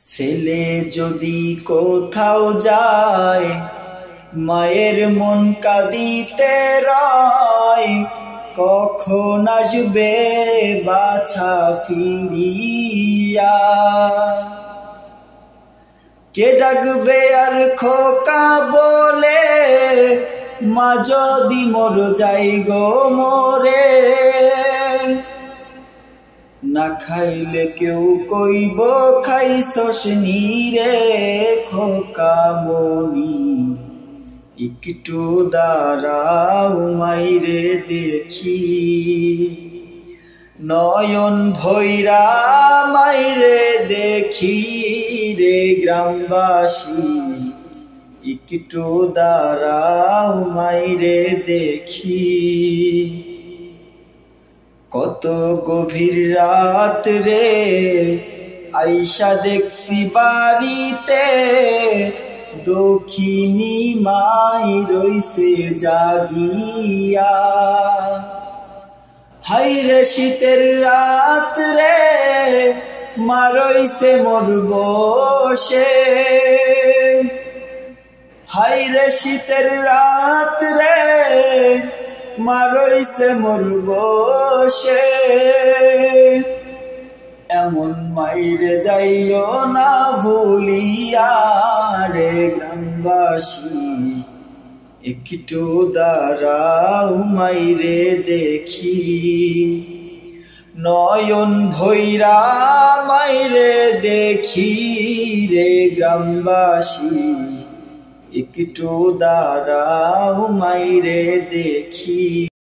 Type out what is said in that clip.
ছেলে যদি কোথাও যায় মায়ের মন কাঁদিতে রয়, কখন আসবে বাছা ফিরিয়া? কে ডাকবে আর খোকা বলে, মা যদি মোর যাই গো মোরে? না খাইলে কেউ কইব খাইছস নীরে খোকা মনি, একটু দাঁড়াও মাইরে দেখি। নয়ন ভৈরা মাইরে দেখি রে গ্রামবাসী, একটু দাঁড়াও মাইরে দেখি। কত গভীর রাত রে আইসা দেখছি বাড়িতে, দক্ষিণী মাই রইছে জাগিয়া। হাইরে শীতের রাত রে মা রইছে মোর বসে, হাইরে শীতের রাত রে মা রইছে মোর বসে। এমন মাইরে যাইও না ভুলিয়া রে গ্রামবাসী, একটু দাঁড়াও মাইরে দেখি। নয়ন ভৈরা মাইরে দেখি রে গ্রামবাসী, একটু দাঁড়াও মাইরে দেখি।